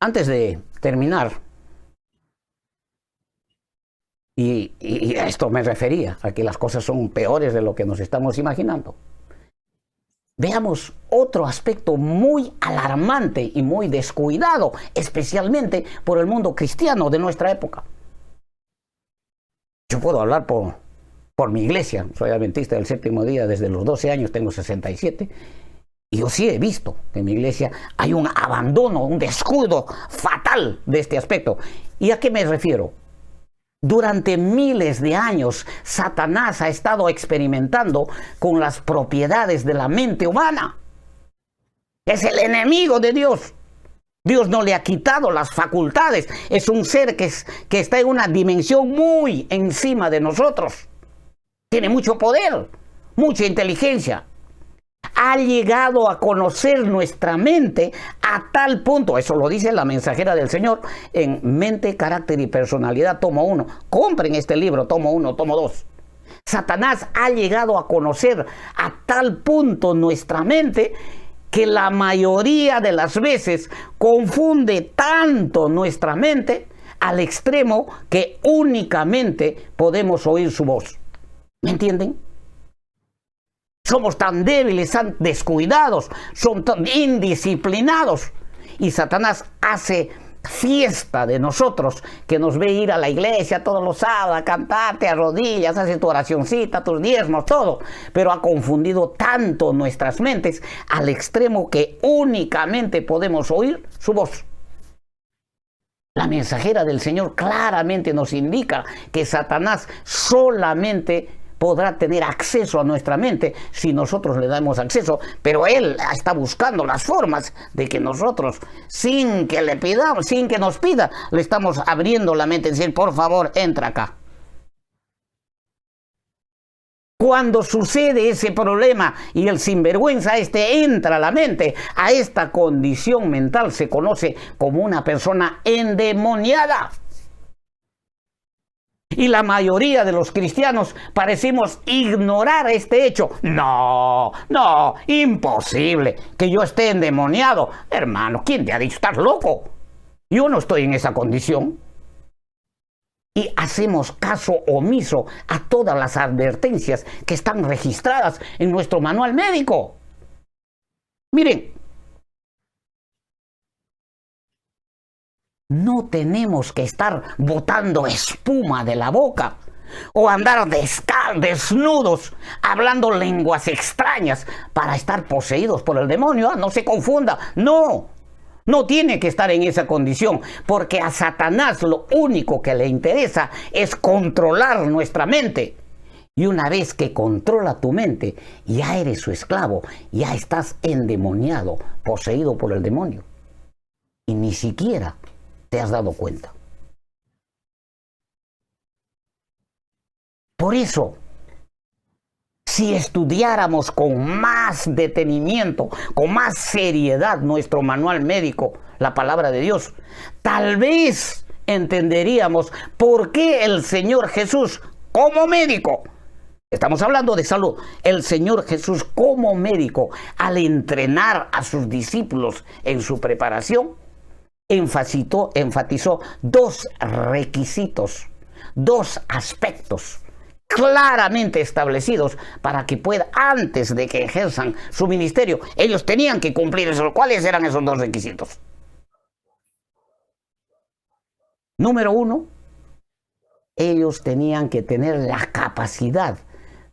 Antes de terminar, y a esto me refería, a que las cosas son peores de lo que nos estamos imaginando. Veamos otro aspecto muy alarmante y muy descuidado, especialmente por el mundo cristiano de nuestra época. Yo puedo hablar por mi iglesia, soy adventista del séptimo día desde los 12 años, tengo 67, y yo sí he visto que en mi iglesia hay un abandono, un descuido fatal de este aspecto. ¿Y a qué me refiero? Durante miles de años, Satanás ha estado experimentando con las propiedades de la mente humana. Es el enemigo de Dios. Dios no le ha quitado las facultades. Es un ser que está en una dimensión muy encima de nosotros. Tiene mucho poder, mucha inteligencia. Ha llegado a conocer nuestra mente a tal punto, eso lo dice la mensajera del Señor en Mente, Carácter y Personalidad, tomo 1. Compren este libro, tomo 1, tomo 2. Satanás ha llegado a conocer a tal punto nuestra mente que la mayoría de las veces confunde tanto nuestra mente al extremo que únicamente podemos oír su voz. ¿Me entienden? Somos tan débiles, tan descuidados, son tan indisciplinados. Y Satanás hace fiesta de nosotros, que nos ve ir a la iglesia todos los sábados a cantarte a rodillas, hace tu oracioncita, tus diezmos, todo. Pero ha confundido tanto nuestras mentes al extremo que únicamente podemos oír su voz. La mensajera del Señor claramente nos indica que Satanás solamente podrá tener acceso a nuestra mente si nosotros le damos acceso, pero él está buscando las formas de que nosotros, sin que le pidamos, sin que nos pida, le estamos abriendo la mente y decir, por favor, entra acá. Cuando sucede ese problema y el sinvergüenza entra a la mente, a esta condición mental se conoce como una persona endemoniada. Y la mayoría de los cristianos parecemos ignorar este hecho. No, imposible que yo esté endemoniado. Hermano, ¿quién te ha dicho? ¿Estás loco? Yo no estoy en esa condición. Y hacemos caso omiso a todas las advertencias que están registradas en nuestro manual médico. Miren, no tenemos que estar botando espuma de la boca o andar desnudos hablando lenguas extrañas para estar poseídos por el demonio. No se confunda, no tiene que estar en esa condición, porque a Satanás lo único que le interesa es controlar nuestra mente. Y una vez que controla tu mente, ya eres su esclavo, ya estás endemoniado, poseído por el demonio. Y ni siquiera te has dado cuenta. Por eso, si estudiáramos con más detenimiento, con más seriedad nuestro manual médico, la palabra de Dios, tal vez entenderíamos por qué el Señor Jesús, como médico, estamos hablando de salud, el Señor Jesús como médico, al entrenar a sus discípulos en su preparación, enfatizó dos requisitos, dos aspectos claramente establecidos para que antes de que ejerzan su ministerio, ellos tenían que cumplir eso. ¿Cuáles eran esos dos requisitos? Número 1, ellos tenían que tener la capacidad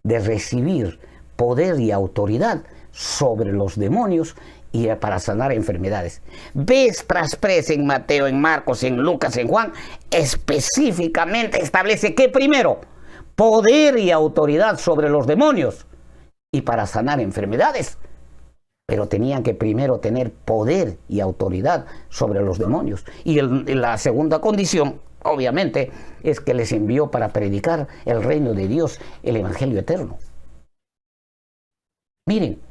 de recibir poder y autoridad sobre los demonios y para sanar enfermedades. Vez tras vez en Mateo, en Marcos, en Lucas, en Juan, específicamente establece que primero, poder y autoridad sobre los demonios y para sanar enfermedades. Pero tenían que primero tener poder y autoridad sobre los demonios. Y la segunda condición, obviamente, es que les envió para predicar el reino de Dios, el evangelio eterno. Miren,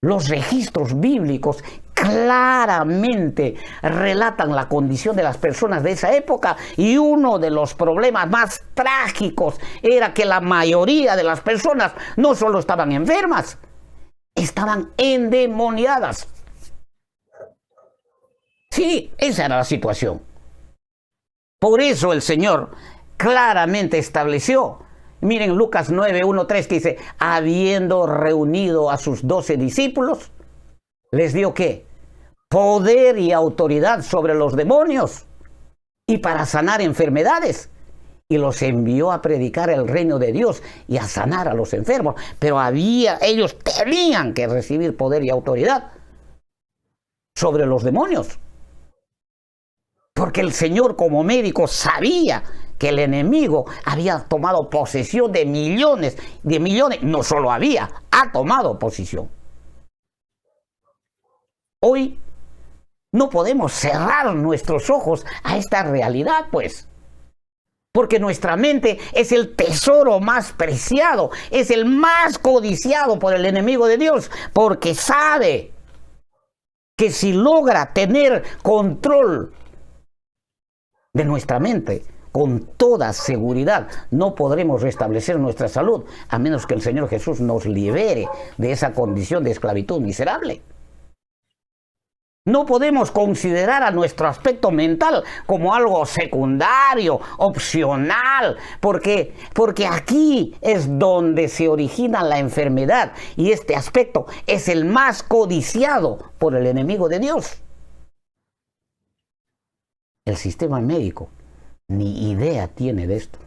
los registros bíblicos claramente relatan la condición de las personas de esa época, y uno de los problemas más trágicos era que la mayoría de las personas no solo estaban enfermas, estaban endemoniadas. Sí, esa era la situación. Por eso el Señor claramente estableció, miren Lucas 9:1-3, que dice, habiendo reunido a sus 12 discípulos, les dio ¿qué? Poder y autoridad sobre los demonios y para sanar enfermedades. Y los envió a predicar el reino de Dios y a sanar a los enfermos. Pero ellos tenían que recibir poder y autoridad sobre los demonios. Porque el Señor como médico sabía que el enemigo había tomado posesión de millones, no solo ha tomado posesión. Hoy no podemos cerrar nuestros ojos a esta realidad, pues. Porque nuestra mente es el tesoro más preciado, es el más codiciado por el enemigo de Dios, porque sabe que si logra tener control de nuestra mente, con toda seguridad no podremos restablecer nuestra salud, a menos que el Señor Jesús nos libere de esa condición de esclavitud miserable. No podemos considerar a nuestro aspecto mental como algo secundario, opcional, porque aquí es donde se origina la enfermedad, y este aspecto es el más codiciado por el enemigo de Dios. El sistema médico ni idea tiene de esto.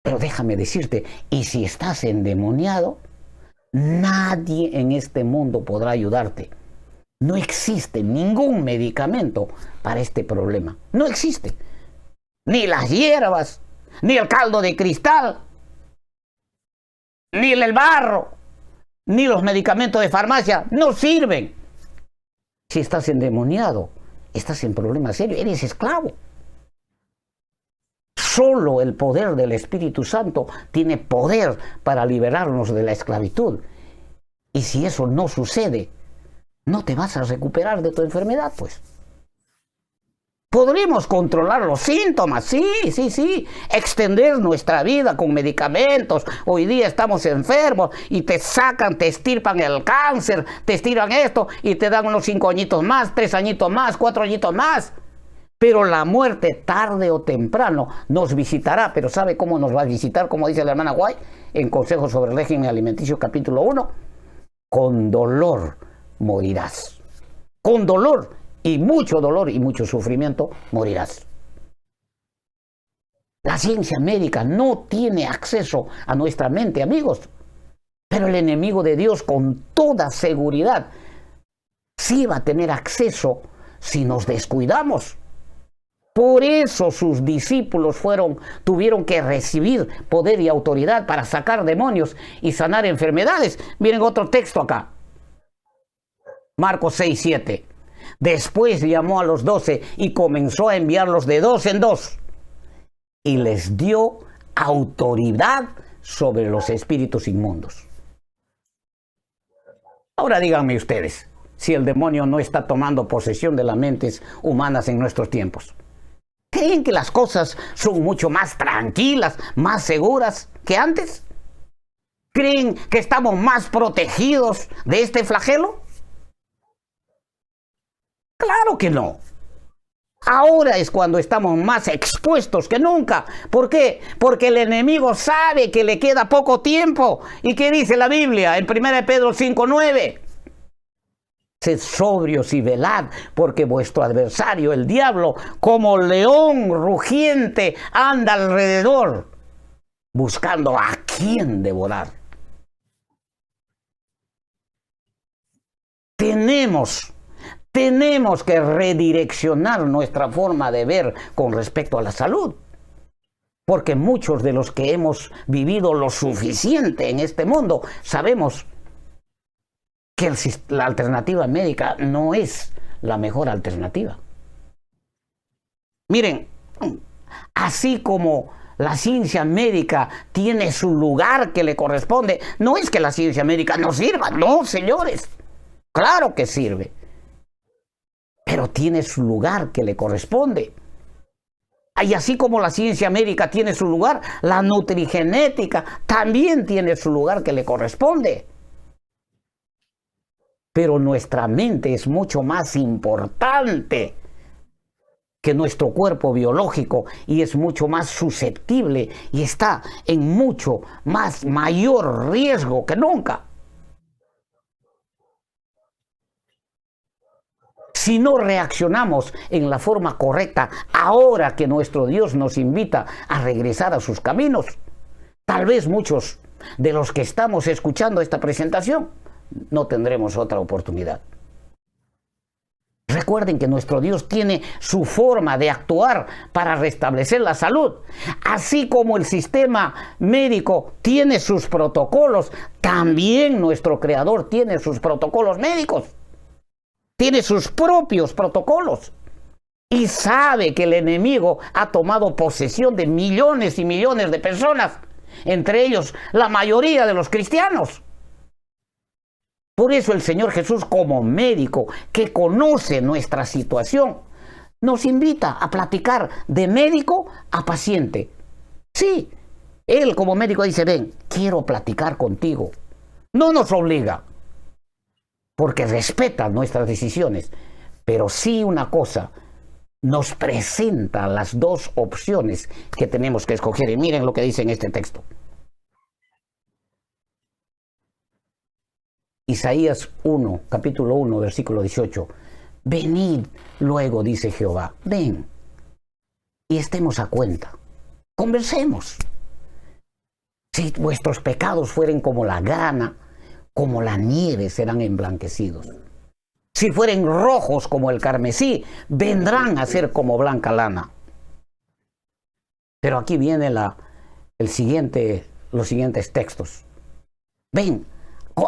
Pero déjame decirte, y si estás endemoniado, nadie en este mundo podrá ayudarte. No existe ningún medicamento para este problema. No existe. Ni las hierbas, ni el caldo de cristal, ni el barro, ni los medicamentos de farmacia no sirven. Si estás endemoniado, estás en problemas serios, eres esclavo. Solo el poder del Espíritu Santo tiene poder para liberarnos de la esclavitud. Y si eso no sucede, no te vas a recuperar de tu enfermedad, pues. Podremos controlar los síntomas, sí. Extender nuestra vida con medicamentos. Hoy día estamos enfermos y te estirpan el cáncer, te estiran esto y te dan unos 5 añitos más, 3 añitos más, 4 añitos más. Pero la muerte tarde o temprano nos visitará. Pero ¿sabe cómo nos va a visitar? Como dice la hermana White en Consejos sobre el Régimen Alimenticio, capítulo 1. Con dolor morirás. Con dolor y mucho sufrimiento morirás. La ciencia médica no tiene acceso a nuestra mente, amigos. Pero el enemigo de Dios con toda seguridad sí va a tener acceso si nos descuidamos. Por eso sus discípulos tuvieron que recibir poder y autoridad para sacar demonios y sanar enfermedades. Miren otro texto acá. Marcos 6:7. Después llamó a los 12 y comenzó a enviarlos de 2 en 2. Y les dio autoridad sobre los espíritus inmundos. Ahora díganme ustedes, si el demonio no está tomando posesión de las mentes humanas en nuestros tiempos. ¿Creen que las cosas son mucho más tranquilas, más seguras que antes? ¿Creen que estamos más protegidos de este flagelo? Claro que no. Ahora es cuando estamos más expuestos que nunca. ¿Por qué? Porque el enemigo sabe que le queda poco tiempo. ¿Y qué dice la Biblia en 1 Pedro 5:9? Sed sobrios y velad, porque vuestro adversario, el diablo, como león rugiente, anda alrededor, buscando a quién devorar. Tenemos que redireccionar nuestra forma de ver con respecto a la salud. Porque muchos de los que hemos vivido lo suficiente en este mundo sabemos que la alternativa médica no es la mejor alternativa. Miren, así como la ciencia médica tiene su lugar que le corresponde, no es que la ciencia médica no sirva, no, señores. Claro que sirve, pero tiene su lugar que le corresponde. Y así como la ciencia médica tiene su lugar, la nutrigenética también tiene su lugar que le corresponde. Pero nuestra mente es mucho más importante que nuestro cuerpo biológico y es mucho más susceptible y está en mucho más mayor riesgo que nunca. Si no reaccionamos en la forma correcta, ahora que nuestro Dios nos invita a regresar a sus caminos, tal vez muchos de los que estamos escuchando esta presentación no tendremos otra oportunidad. Recuerden que nuestro Dios tiene su forma de actuar para restablecer la salud. Así como el sistema médico tiene sus protocolos, también nuestro Creador tiene sus protocolos médicos. Tiene sus propios protocolos. Y sabe que el enemigo ha tomado posesión de millones y millones de personas, entre ellos la mayoría de los cristianos. Por eso el Señor Jesús, como médico que conoce nuestra situación, nos invita a platicar de médico a paciente. Sí, Él como médico dice, ven, quiero platicar contigo. No nos obliga, porque respeta nuestras decisiones. Pero sí una cosa, nos presenta las dos opciones que tenemos que escoger. Y miren lo que dice en este texto. Isaías 1, capítulo 1, versículo 18. Venid luego, dice Jehová, ven, y estemos a cuenta. Conversemos. Si vuestros pecados fueren como la grana, como la nieve serán emblanquecidos. Si fueren rojos como el carmesí, vendrán a ser como blanca lana. Pero aquí viene los siguientes textos. Ven,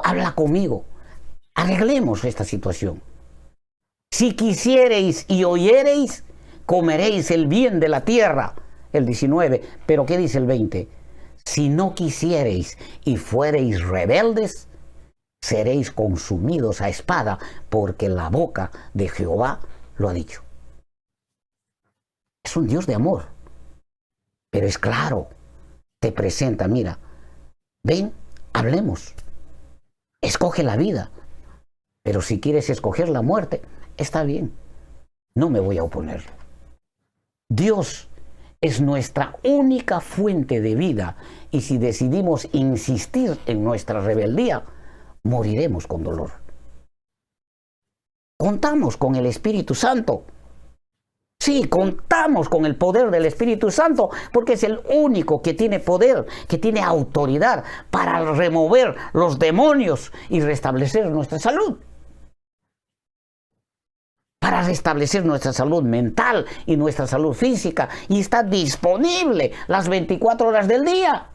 habla conmigo, arreglemos esta situación. Si quisiereis y oyereis, comeréis el bien de la tierra. El 19, pero ¿qué dice el 20? Si no quisiereis y fuereis rebeldes, seréis consumidos a espada, porque la boca de Jehová lo ha dicho. Es un Dios de amor, pero es claro, te presenta, mira, ven, hablemos. Escoge la vida, pero si quieres escoger la muerte, está bien, no me voy a oponer. Dios es nuestra única fuente de vida y si decidimos insistir en nuestra rebeldía, moriremos con dolor. Contamos con el Espíritu Santo. Sí, contamos con el poder del Espíritu Santo porque es el único que tiene poder, que tiene autoridad para remover los demonios y restablecer nuestra salud. Para restablecer nuestra salud mental y nuestra salud física y está disponible las 24 horas del día.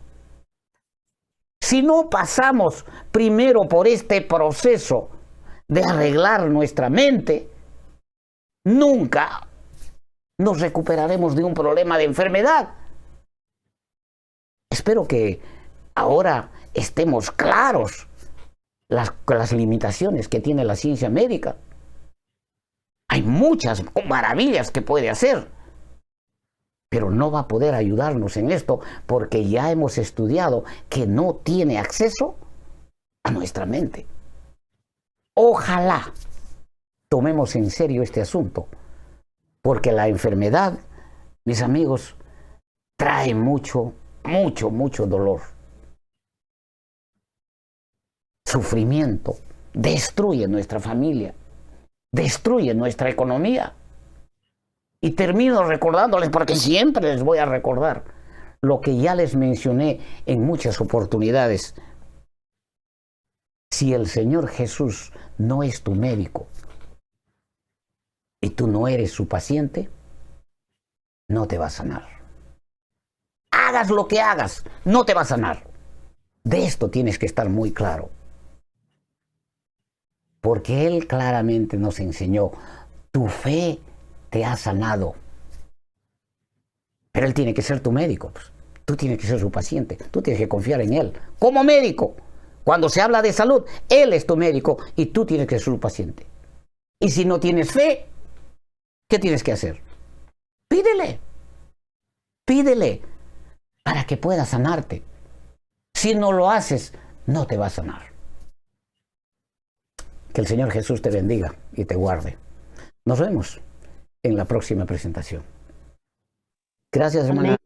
Si no pasamos primero por este proceso de arreglar nuestra mente, nunca nos recuperaremos de un problema de enfermedad. Espero que ahora estemos claros las limitaciones que tiene la ciencia médica. Hay muchas maravillas que puede hacer, pero no va a poder ayudarnos en esto porque ya hemos estudiado que no tiene acceso a nuestra mente. Ojalá tomemos en serio este asunto, porque la enfermedad, mis amigos, trae mucho dolor, sufrimiento, destruye nuestra familia, destruye nuestra economía. Y termino recordándoles, porque siempre les voy a recordar lo que ya les mencioné en muchas oportunidades. Si el Señor Jesús no es tu médico y tú no eres su paciente, no te va a sanar. Hagas lo que hagas, no te va a sanar. De esto tienes que estar muy claro. Porque Él claramente nos enseñó, tu fe te ha sanado. Pero Él tiene que ser tu médico. Pues. Tú tienes que ser su paciente. Tú tienes que confiar en Él. Como médico. Cuando se habla de salud, Él es tu médico y tú tienes que ser su paciente. Y si no tienes fe, ¿qué tienes que hacer? Pídele. Pídele para que pueda sanarte. Si no lo haces, no te va a sanar. Que el Señor Jesús te bendiga y te guarde. Nos vemos en la próxima presentación. Gracias, hermana.